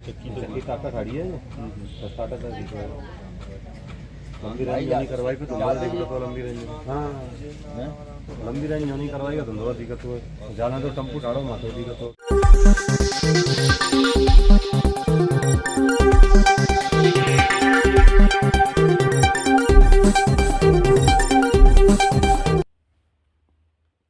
चक्की टाका खड़ी है टाटा का दिख रहा है। लंबी रेंज नहीं करवाई तो धंधा दिक्कत हो लंबी रेंज हाँ लंबी रेंज नहीं करवाई तो धंधा दिक्कत हो जाना तो टम्पू ठाड़ो मातो दिक्कत हो।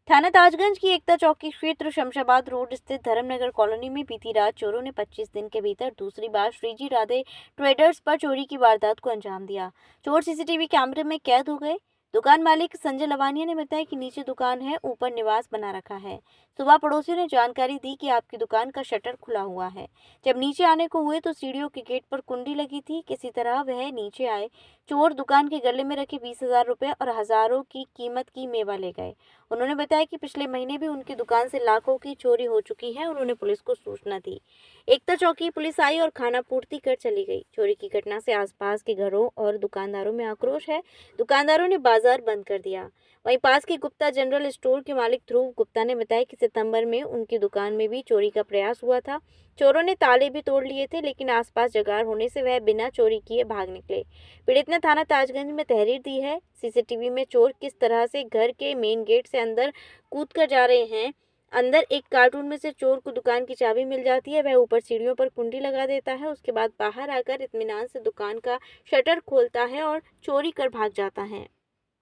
थाना ताजगंज की एकता चौकी क्षेत्र शमशाबाद रोड स्थित धर्मनगर कॉलोनी में बीती रात चोरों ने 25 दिन के भीतर दूसरी बार श्रीजी राधे ट्रेडर्स पर चोरी की वारदात को अंजाम दिया। चोर सीसीटीवी कैमरे में कैद हो गए। दुकान मालिक संजय लवानिया ने बताया कि नीचे दुकान है, ऊपर निवास बना रखा है। सुबह पड़ोसियों ने जानकारी दी कि आपकी दुकान का शटर खुला हुआ है। जब नीचे आने को हुए तो सीढ़ियों के गेट पर कुंडी लगी थी। किसी तरह वह नीचे आए। चोर दुकान के गले में रखे 20,000 रुपये और हजारों की कीमत की मेवा ले गए। उन्होंने बताया कि पिछले महीने भी उनकी दुकान से लाखों की चोरी हो चुकी है। उन्होंने पुलिस को सूचना दी। एकता चौकी पुलिस आई और खाना पूर्ति कर चली गई। चोरी की घटना से आसपास के घरों और दुकानदारों में आक्रोश है। दुकानदारों ने बाजार बंद कर दिया। वहीं पास के गुप्ता जनरल स्टोर के मालिक ध्रुव गुप्ता ने बताया कि सितंबर में उनकी दुकान में भी चोरी का प्रयास हुआ था। चोरों ने ताले भी तोड़ लिए थे, लेकिन आसपास जगार होने से वह बिना चोरी किए भाग निकले। पीड़ित ने थाना ताजगंज में तहरीर दी है। सीसीटीवी में चोर किस तरह से घर के मेन गेट से अंदर कूद कर जा रहे हैं। अंदर एक कार्टून में से चोर को दुकान की चाबी मिल जाती है। वह ऊपर सीढ़ियों पर कुंडी लगा देता है। उसके बाद बाहर आकर इत्मीनान से दुकान का शटर खोलता है और चोरी कर भाग जाता है।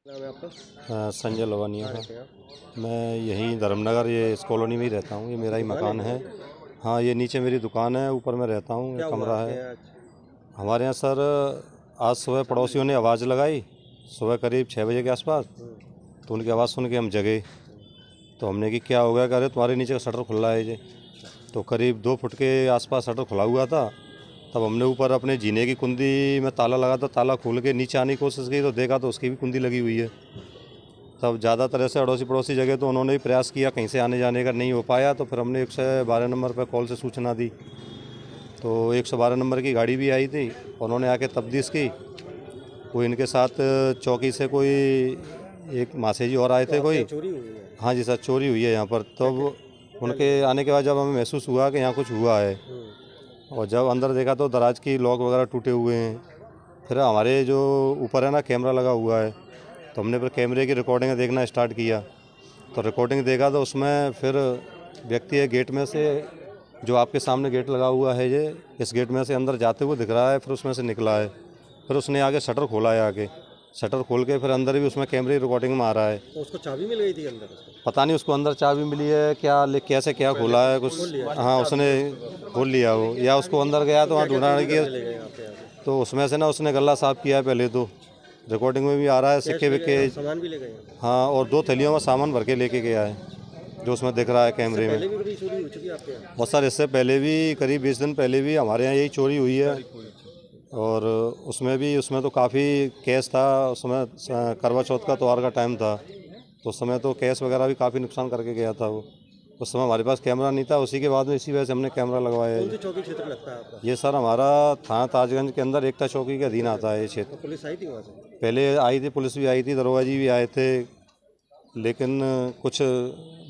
संजय लवानिया का मैं यहीं धर्मनगर ये इस कॉलोनी में ही रहता हूँ। ये मेरा ही मकान है। हाँ ये नीचे मेरी दुकान है, ऊपर मैं रहता हूँ। ये कमरा है हमारे यहाँ। सर आज सुबह पड़ोसियों ने आवाज़ लगाई सुबह करीब 6 बजे के आसपास। तो उनकी आवाज़ सुन के हम जगे। तो हमने कि क्या हो गया, कह रहे तुम्हारे नीचे का शटर खुला है ये। तो करीब 2 फुट के आसपास शटर खुला हुआ था। तब हमने ऊपर अपने जीने की कुंडी में ताला लगा था, ताला खोल के नीचे आने की कोशिश की तो देखा तो उसकी भी कुंडी लगी हुई है। तब ज़्यादातर ऐसे अड़ोसी पड़ोसी जगह तो उन्होंने भी प्रयास किया, कहीं से आने जाने का नहीं हो पाया। तो फिर हमने 112 नंबर पर कॉल से सूचना दी। तो 112 नंबर की गाड़ी भी आई थी, उन्होंने आके तफ्तीश की। वो इनके साथ चौकी से कोई एक मासे जी और आए थे कोई। हाँ जी सर, चोरी हुई है यहाँ पर। तब उनके आने के बाद जब हमें महसूस हुआ कि यहाँ कुछ हुआ है और जब अंदर देखा तो दराज की लॉक वगैरह टूटे हुए हैं। फिर हमारे जो ऊपर है ना कैमरा लगा हुआ है, तो हमने फिर कैमरे की रिकॉर्डिंग देखना स्टार्ट किया। तो रिकॉर्डिंग देखा तो उसमें फिर व्यक्ति है गेट में से, जो आपके सामने गेट लगा हुआ है ये, इस गेट में से अंदर जाते हुए दिख रहा है। फिर उसमें से निकला है। फिर उसने आगे शटर खोला है। आगे शटर खोल के फिर अंदर भी उसमें कैमरे रिकॉर्डिंग में आ रहा है। तो उसको चाबी मिल गई थी अंदर? पता नहीं उसको अंदर चाबी मिली है क्या, कैसे क्या खोला है कुछ। हाँ उसने खोल लिया वो, या उसको अंदर गया तो वहाँ ढूंढा किया। तो उसमें से ना उसने गला साफ किया है पहले। तो रिकॉर्डिंग में भी आ रहा है सिक्के विक्के सामान भी ले गए। हाँ, और 2 थैलियों में सामान भर के लेके गया है, जो उसमें दिख रहा है कैमरे में। चोरी हो चुकी है आपके यहाँ? और सर इससे पहले भी करीब 20 दिन पहले भी हमारे यहाँ यही चोरी हुई है। और उसमें तो काफ़ी कैश था। उसमें करवा चौथ का त्यौहार का टाइम था, तो उस समय तो कैश वगैरह भी काफ़ी नुकसान करके गया था वो। उस समय हमारे पास कैमरा नहीं था, उसी के बाद में इसी वजह से हमने कैमरा लगवाया है। चौकी क्षेत्र लगता है आपका? ये सर हमारा थाना ताजगंज के अंदर एकता चौकी के अधीन आता है ये क्षेत्र। तो पुलिस आई थी वहाँ से? पहले आई थी, पुलिस भी आई थी, दरोगा जी भी आए थे, लेकिन कुछ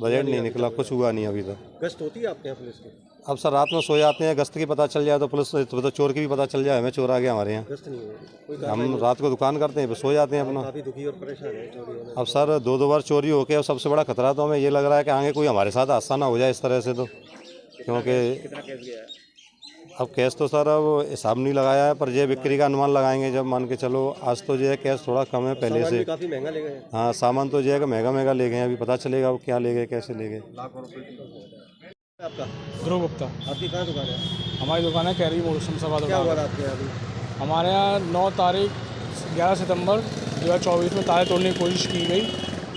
बजट नहीं निकला, कुछ हुआ नहीं अभी तक। गश्त होती है आपके यहाँ पुलिस की? अब सर रात में सो जाते हैं, गश्त की पता चल जाए तो पुलिस तो चोर की भी पता चल जाए हमें चोर आ गया हमारे यहाँ। गश्त नहीं है? हम रात को दुकान करते हैं, फिर सो जाते हैं अपना। काफ़ी दुखी और परेशान है चोरी होने। अब सर 2 बार चोरी हो के अब सबसे बड़ा खतरा तो हमें ये लग रहा है कि आगे कोई हमारे साथ हादसा ना हो जाए इस तरह से। तो क्योंकि कितना कैश गया है? अब कैश तो सर अब हिसाब नहीं लगाया है, पर ये बिक्री का अनुमान लगाएंगे जब। मान के चलो आज तो जो है कैश थोड़ा कम है पहले से। काफ़ी महंगा ले गए? हाँ सामान तो जो है महंगा ले गए। अभी पता चलेगा वो क्या ले गए, कैसे ले गए। आपका? ध्रुव गुप्ता। आपकी कहाँ दुकान है? हमारी दुकान है कैरी मोड़ शमशाबाद। क्या हुआ आपके यहाँ अभी? हमारे यहाँ 9 तारीख 11 सितंबर 2024 में ताले तोड़ने की कोशिश की गई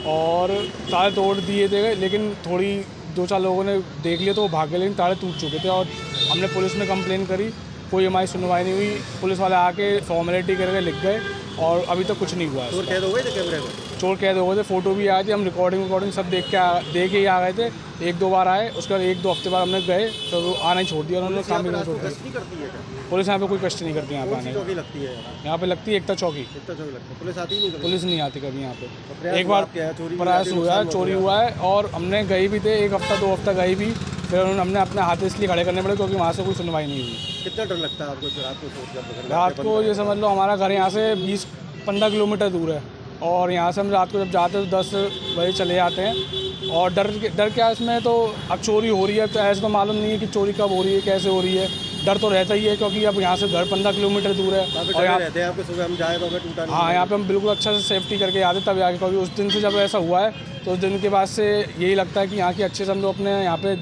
और ताले तोड़ दिए थे, लेकिन थोड़ी 2-4 लोगों ने देख लिया तो वो भाग गए, लेकिन ताले टूट चुके थे। और हमने पुलिस में कंप्लेन करी, कोई हमारी सुनवाई नहीं हुई। पुलिस वाले आके फॉर्मेलिटी करके लिख गए और अभी तक कुछ नहीं हुआ है। कैद हो गए थे कैमरे में? चोर कैद हो गए थे, फ़ोटो भी आए थे, हम रिकॉर्डिंग सब देख के ही आ गए थे। 1-2 बार आए, उसके बाद 1-2 हफ्ते बाद हमने गए, फिर वो आना ही छोड़ दिया उन्होंने, काम भी नहीं छोड़ दिया। गश्ती करती है क्या? पुलिस यहाँ पे कोई कष्ट नहीं करती यहाँ पे कौन सी आने। चौकी लगती है? यहाँ पे लगती है एकता चौकी। कितना चौकी लगती है? पुलिस आती ही नहीं कभी? पुलिस नहीं आती कभी यहाँ पे। प्रयास एक हुआ बार आपके यहाँ चोरी प्रयास हुई, हुआ है, नुकसान चोरी हो हुआ है, और हमने गए भी थे 1 हफ्ता 2 हफ्ता गए भी, फिर उन्होंने हमने अपने हाथ इसलिए खड़े करने पड़े क्योंकि वहाँ से कोई सुनवाई नहीं हुई। कितना डर लगता है आपको रात को सोच कर? रात को ये समझ लो हमारा घर यहाँ से 20-15 किलोमीटर दूर है, और यहाँ से हम रात को जब जाते हैं तो 10 बजे चले जाते हैं। और डर क्या है इसमें, तो अब चोरी हो रही है तो ऐसा तो मालूम नहीं है कि चोरी कब हो रही है, कैसे हो रही है। डर तो रहता ही है क्योंकि अब यहाँ से घर 15 किलोमीटर दूर है, और यहाँ रहते हैं आपको सुबह हम जाए तो हमें टूटा नहीं। हाँ, यहाँ पे हम बिल्कुल अच्छा से सेफ्टी करके आते तब आगे, क्योंकि उस दिन से जब ऐसा हुआ है तो उस दिन के बाद से यही लगता है कि यहाँ की अच्छे से हम लोग अपने यहाँ पे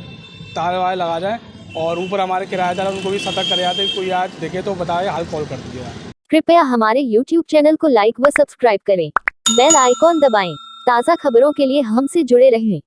तार वार लगा जाएँ, और ऊपर हमारे किराएदार उनको भी सतर्क करे जाते हैं, कोई आज देखे तो बताए, हाल कॉल कर दीजिएगा। कृपया हमारे YouTube चैनल को लाइक व सब्सक्राइब करें, बेल आइकॉन दबाएं, ताज़ा खबरों के लिए हमसे जुड़े रहें।